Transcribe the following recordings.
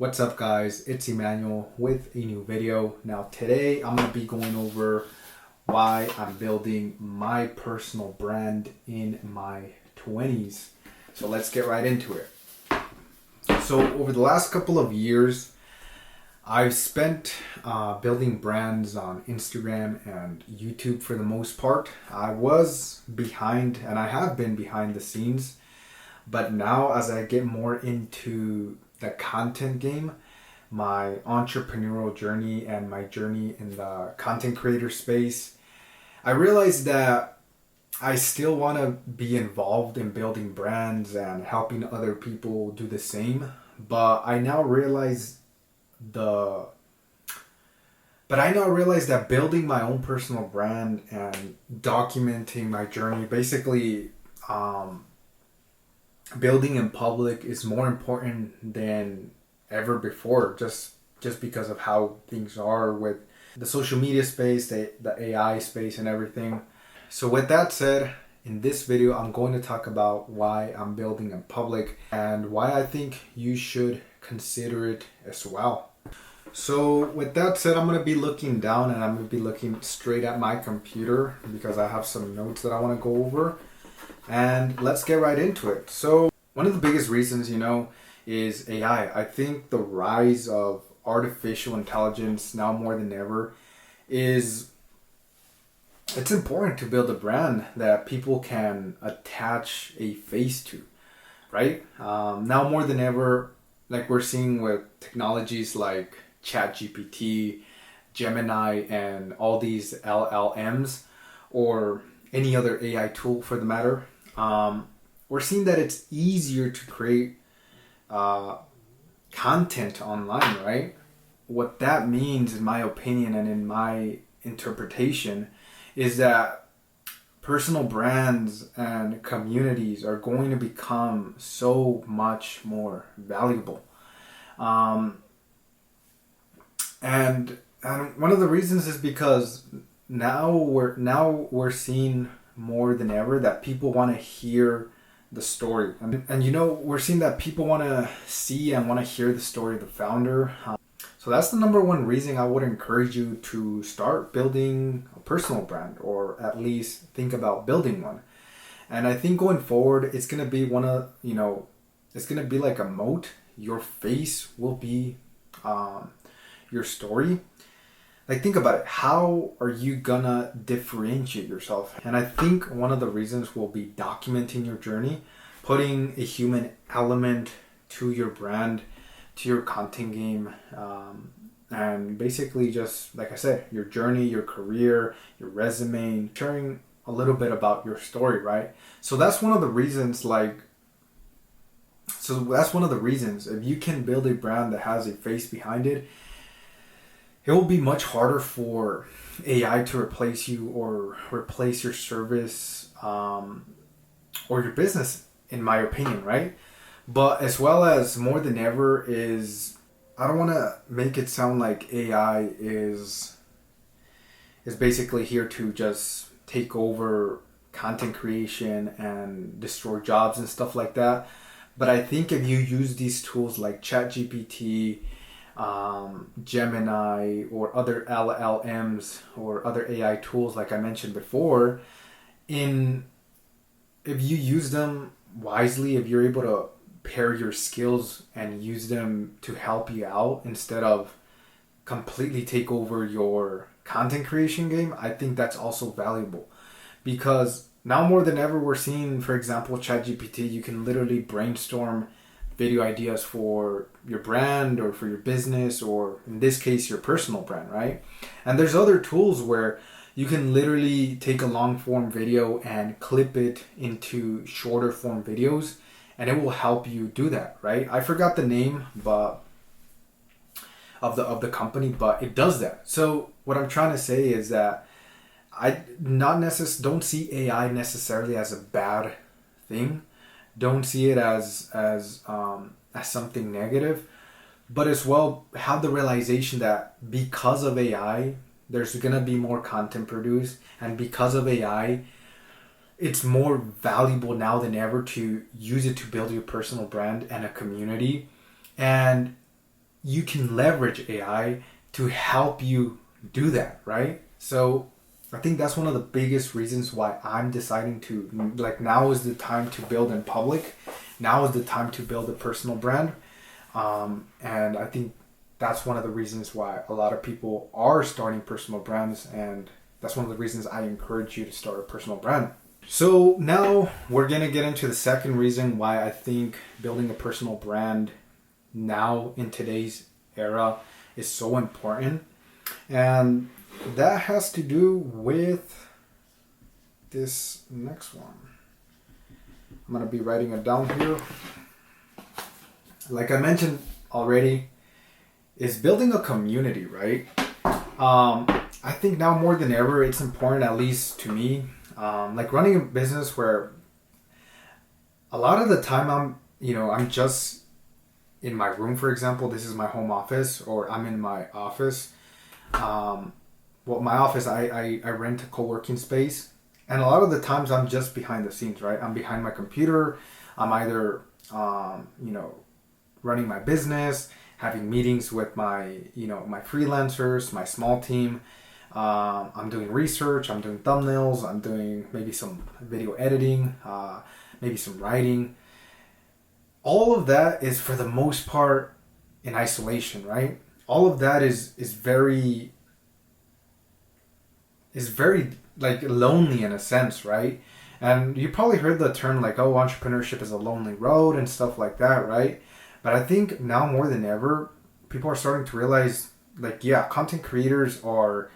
What's up guys, it's Emmanuel with a new video. Now today I'm going to be going over why I'm building my personal brand in my 20s. So let's get right into it. So over the last couple of years, I've spent building brands on Instagram and YouTube for the most part. I was behind, and I have been behind the scenes, but now as I get more into the content game, my entrepreneurial journey and my journey in the content creator space, I realized that I still want to be involved in building brands and helping other people do the same. But I now realize that building my own personal brand and documenting my journey, basically building in public, is more important than ever before, just because of how things are with the social media space, the AI space and everything. So with that said, in this video I'm going to talk about why I'm building in public and why I think you should consider it as well. So with that said, I'm going to be looking down and I'm going to be looking straight at my computer because I have some notes that I want to go over. And let's get right into it. So one of the biggest reasons, is AI. I think the rise of artificial intelligence now more than ever it's important to build a brand that people can attach a face to, right? Now more than ever, like we're seeing with technologies like ChatGPT, Gemini, and all these LLMs, or any other AI tool for the matter, we're seeing that it's easier to create content online, right? What that means, in my opinion and in my interpretation, is that personal brands and communities are going to become so much more valuable. And one of the reasons is because now we're seeing more than ever that people want to hear the story, and we're seeing that people want to see and want to hear the story of the founder. So that's the number one reason I would encourage you to start building a personal brand, or at least think about building one. And I think going forward, it's gonna be it's gonna be like a moat. Your face will be your story. Like, think about it. How are you gonna differentiate yourself? And I think one of the reasons will be documenting your journey, putting a human element to your brand, to your content game, and basically just, like I said, your journey, your career, your resume, sharing a little bit about your story, right? So that's one of the reasons, if you can build a brand that has a face behind it, it will be much harder for AI to replace you or replace your service or your business, in my opinion, right? But as well as more than ever is, I don't want to make it sound like AI is basically here to just take over content creation and destroy jobs and stuff like that. But I think if you use these tools like ChatGPT, Gemini, or other LLMs or other AI tools like I mentioned before, if you use them wisely, if you're able to pair your skills and use them to help you out instead of completely take over your content creation game, I think that's also valuable. Because now more than ever, we're seeing, for example, ChatGPT, you can literally brainstorm video ideas for your brand or for your business, or in this case your personal brand, right? And there's other tools where you can literally take a long form video and clip it into shorter form videos, and it will help you do that, right? I forgot the name of the company, but it does that. So what I'm trying to say is that I don't see AI necessarily as a bad thing. Don't see it as something negative, but as well have the realization that because of AI, there's gonna be more content produced, and because of AI, it's more valuable now than ever to use it to build your personal brand and a community. And you can leverage AI to help you do that, right? So I think that's one of the biggest reasons why I'm deciding to, like, now is the time to build in public. Now is the time to build a personal brand. And I think that's one of the reasons why a lot of people are starting personal brands. And that's one of the reasons I encourage you to start a personal brand. So now we're going to get into the second reason why I think building a personal brand now in today's era is so important. And that has to do with this next one. I'm going to be writing it down here. Like I mentioned already, is building a community, right? I think now more than ever, it's important, at least to me, like running a business where a lot of the time I'm just in my room, for example. This is my home office, or I'm in my office. My office, I rent a co-working space. And a lot of the times I'm just behind the scenes, right? I'm behind my computer. I'm either, running my business, having meetings with my freelancers, my small team. I'm doing research, I'm doing thumbnails, I'm doing maybe some video editing, maybe some writing. All of that is for the most part in isolation, right? All of that is very like lonely in a sense, right? And you probably heard the term like, oh, entrepreneurship is a lonely road and stuff like that, right? But I think now more than ever, people are starting to realize, like, yeah, content creators are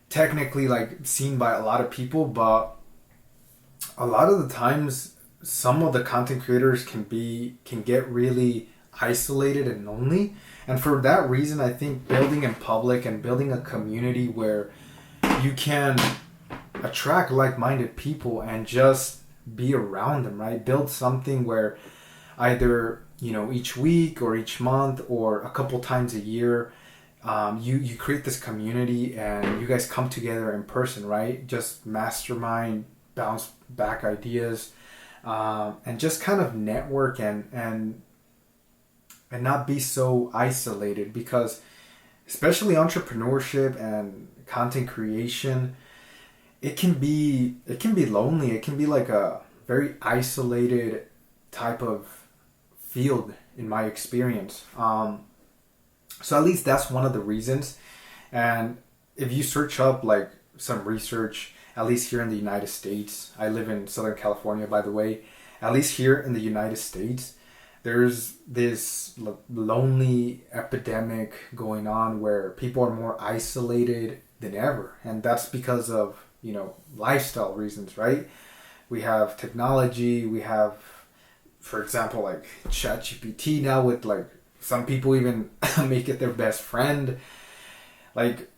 technically like seen by a lot of people, but a lot of the times some of the content creators can get really isolated and lonely. And for that reason, I think building in public and building a community where you can attract like-minded people and just be around them, right? Build something where either, each week or each month or a couple times a year, you create this community and you guys come together in person, right? Just mastermind, bounce back ideas, and just kind of network and not be so isolated, because especially entrepreneurship and content creation, it can be lonely. It can be like a very isolated type of field in my experience. So at least that's one of the reasons. And if you search up like some research, at least here in the United States, I live in Southern California, by the way, at least here in the United States, there's this lonely epidemic going on where people are more isolated than ever. And that's because of, lifestyle reasons, right? We have technology, we have, for example, like ChatGPT now, with like some people even make it their best friend. Like,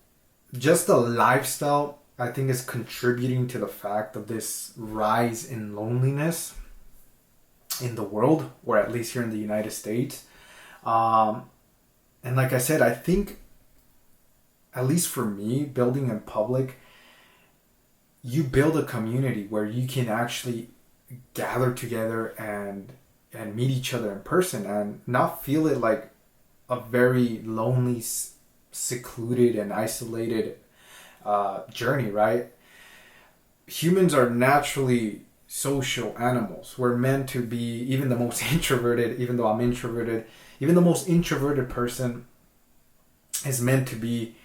just the lifestyle, I think, is contributing to the fact of this rise in loneliness in the world, or at least here in the United States. And like I said, I think, at least for me, building in public, you build a community where you can actually gather together and meet each other in person and not feel it like a very lonely, secluded and isolated journey, right? Humans are naturally social animals. We're meant to be, even the most introverted, even though I'm introverted, even the most introverted person is meant to be,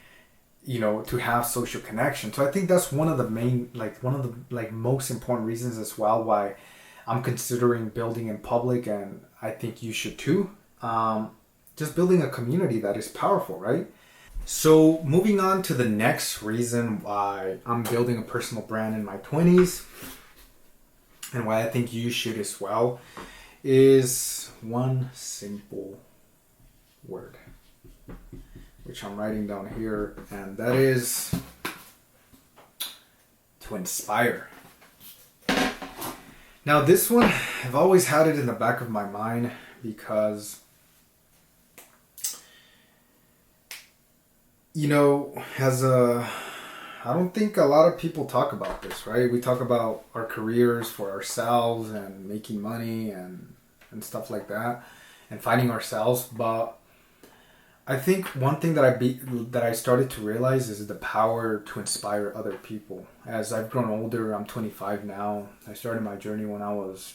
to have social connection. So I think that's one of the main, most important reasons as well why I'm considering building in public, and I think you should too. Just building a community that is powerful, right? So moving on to the next reason why I'm building a personal brand in my 20s, and why I think you should as well, is one simple word, which I'm writing down here, and that is to inspire. Now this one, I've always had it in the back of my mind because, I don't think a lot of people talk about this, right? We talk about our careers for ourselves and making money and stuff like that and finding ourselves, but I think one thing that I started to realize is the power to inspire other people. As I've grown older, I'm 25 now. I started my journey when I was,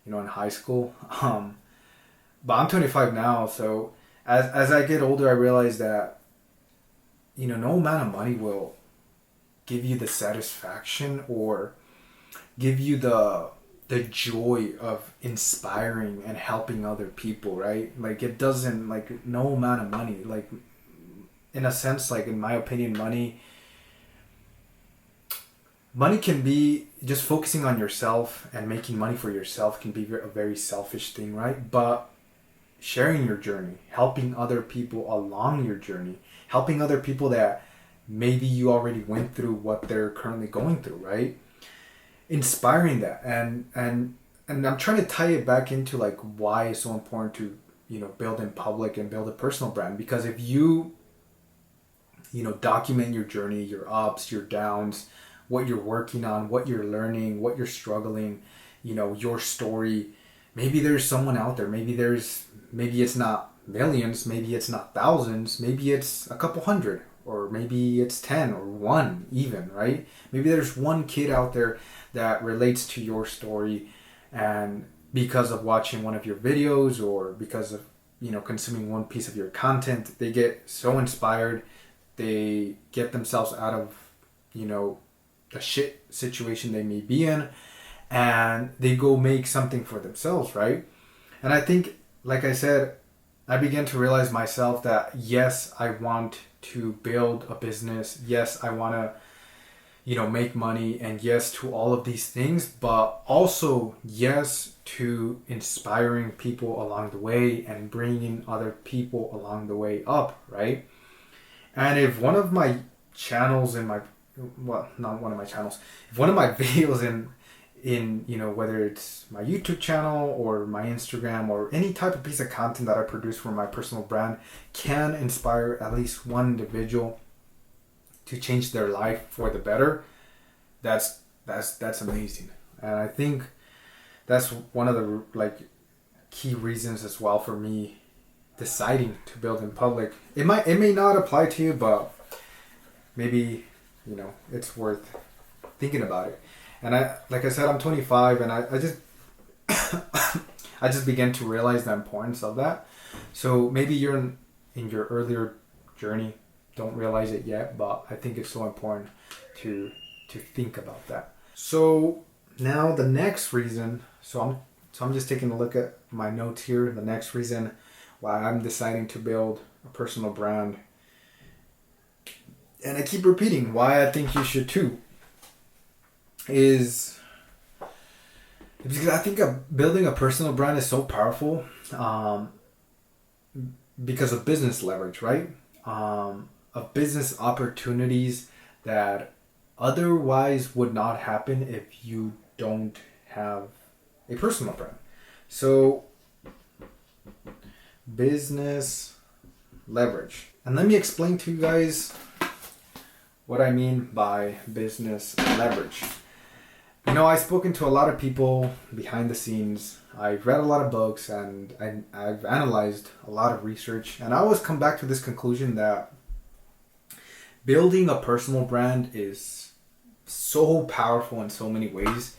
in high school. But I'm 25 now, so as I get older, I realize that, no amount of money will give you the satisfaction or give you the joy of inspiring and helping other people, right? Like it doesn't, like, no amount of money, like, in a sense, like, in my opinion, money can be just focusing on yourself and making money for yourself can be a very selfish thing, right? But sharing your journey, helping other people along your journey, helping other people that maybe you already went through what they're currently going through, right? Inspiring that, and I'm trying to tie it back into like why it's so important to build in public and build a personal brand. Because if you document your journey, your ups, your downs, what you're working on, what you're learning, what you're struggling, your story, maybe there's someone out there, maybe it's not millions, maybe it's not thousands, maybe it's a couple hundred, or maybe it's 10 or 1 even, right? Maybe there's one kid out there that relates to your story, and because of watching one of your videos or because of consuming one piece of your content, they get so inspired, they get themselves out of the shit situation they may be in, and they go make something for themselves, right? And I think, like I said, I began to realize myself that yes, I want to build a business, yes, I want to make money, and yes to all of these things, but also yes to inspiring people along the way and bringing other people along the way up, right? And if one of my channels in my, well, not one of my channels, if one of my videos in whether it's my YouTube channel or my Instagram or any type of piece of content that I produce for my personal brand can inspire at least one individual to change their life for the better, that's amazing. And I think that's one of the key reasons as well for me deciding to build in public. It may not apply to you, but maybe it's worth thinking about it. And like I said, I'm 25, and I just I just began to realize the importance of that. So maybe you're in your earlier journey, don't realize it yet, but I think it's so important to think about that. So now the next reason, so I'm just taking a look at my notes here. The next reason why I'm deciding to build a personal brand, and I keep repeating why I think you should too, is because I think building a personal brand is so powerful because of business leverage, right? Of business opportunities that otherwise would not happen if you don't have a personal brand. So business leverage. And let me explain to you guys what I mean by business leverage. I've spoken to a lot of people behind the scenes. I've read a lot of books, and I've analyzed a lot of research, and I always come back to this conclusion that building a personal brand is so powerful in so many ways.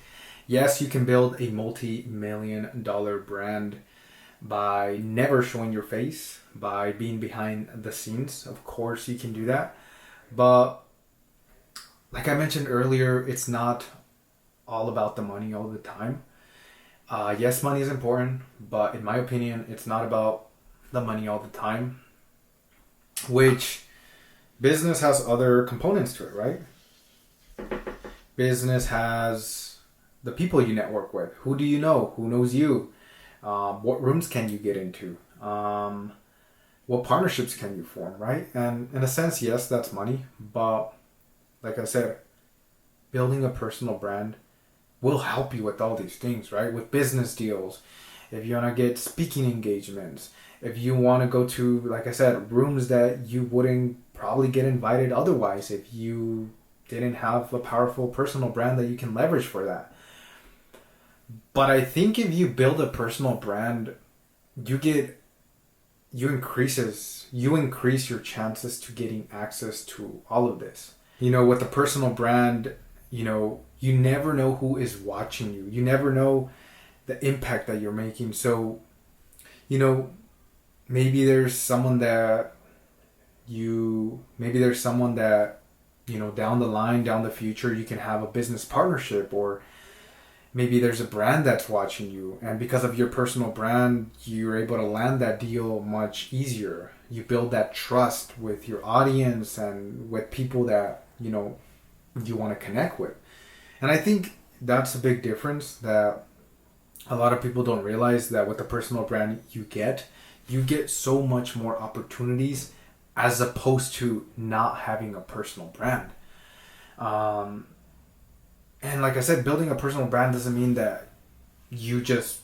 Yes, you can build a multi-million-dollar brand by never showing your face, by being behind the scenes. Of course, you can do that. But like I mentioned earlier, it's not all about the money all the time. Yes, money is important, but in my opinion, it's not about the money all the time, which business has other components to it, right? Business has the people you network with. Who do you know? Who knows you? What rooms can you get into? What partnerships can you form, right? And in a sense, yes, that's money. But like I said, building a personal brand will help you with all these things, right? With business deals, if you want to get speaking engagements, if you want to go to, like I said, rooms that you wouldn't probably get invited otherwise if you didn't have a powerful personal brand that you can leverage for that. But I think if you build a personal brand, you get you increase your chances to getting access to all of this. You know, with a personal brand, you know, you never know who is watching you. You never know the impact that you're making. So, you know, maybe there's someone that you know, down the line, down the future, you can have a business partnership, or maybe there's a brand that's watching you, and because of your personal brand, you're able to land that deal much easier. You build that trust with your audience and with people that, you know, you want to connect with. And I think that's a big difference that a lot of people don't realize, that with the personal brand you get so much more opportunities as opposed to not having a personal brand. Um, and like I said, building a personal brand doesn't mean that you just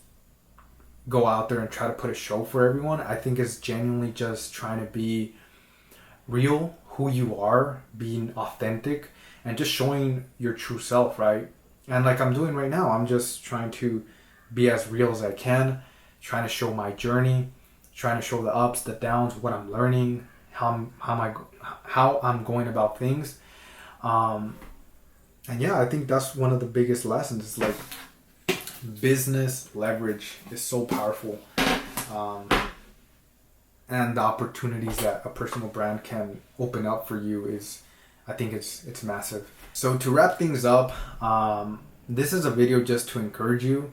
go out there and try to put a show for everyone. I think it's genuinely just trying to be real, who you are, being authentic, and just showing your true self, right? And like I'm doing right now, I'm just trying to be as real as I can, trying to show my journey, trying to show the ups, the downs, what I'm learning, how I'm going about things. And yeah, I think that's one of the biggest lessons. It's like business leverage is so powerful. Um, and the opportunities that a personal brand can open up for you is, I think it's massive. So to wrap things up, this is a video just to encourage you.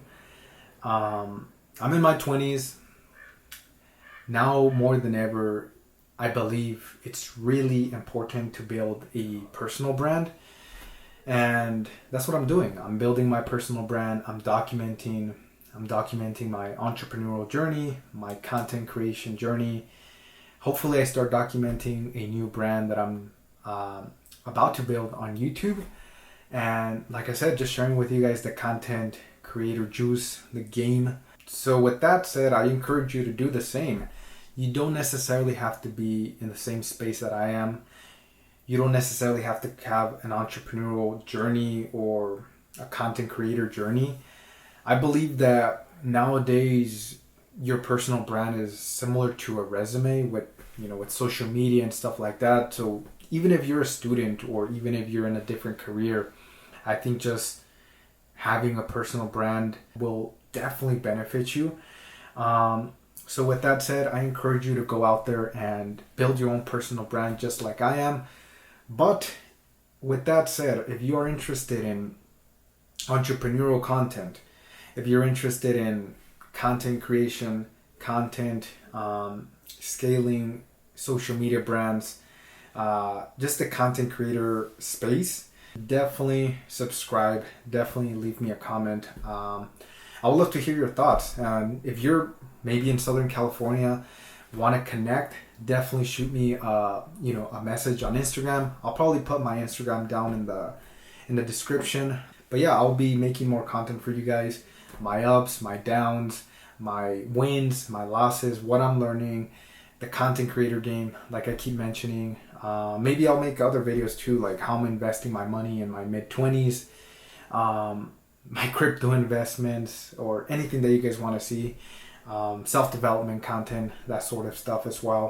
I'm in my 20s. Now more than ever, I believe it's really important to build a personal brand. And that's what I'm doing. I'm building my personal brand. I'm documenting my entrepreneurial journey, my content creation journey. Hopefully I start documenting a new brand that I'm about to build on YouTube. And like I said, just sharing with you guys the content creator juice, the game. So with that said, I encourage you to do the same. You don't necessarily have to be in the same space that I am. You don't necessarily have to have an entrepreneurial journey or a content creator journey. I believe that nowadays your personal brand is similar to a resume with, you know, with social media and stuff like that. So even if you're a student or even if you're in a different career, I think just having a personal brand will definitely benefit you. So with that said, I encourage you to go out there and build your own personal brand just like I am. But with that said, if you are interested in entrepreneurial content, if you're interested in content creation, scaling social media brands, just the content creator space, definitely subscribe, definitely leave me a comment. I would love to hear your thoughts. If you're maybe in Southern California, want to connect, definitely shoot me a message on Instagram. I'll probably put my Instagram down in the description. But yeah, I'll be making more content for you guys. My ups, my downs, my wins, my losses, what I'm learning, the content creator game, like I keep mentioning. Maybe I'll make other videos too, like how I'm investing my money in my mid-20s, my crypto investments, or anything that you guys want to see. Self-development content, that sort of stuff as well.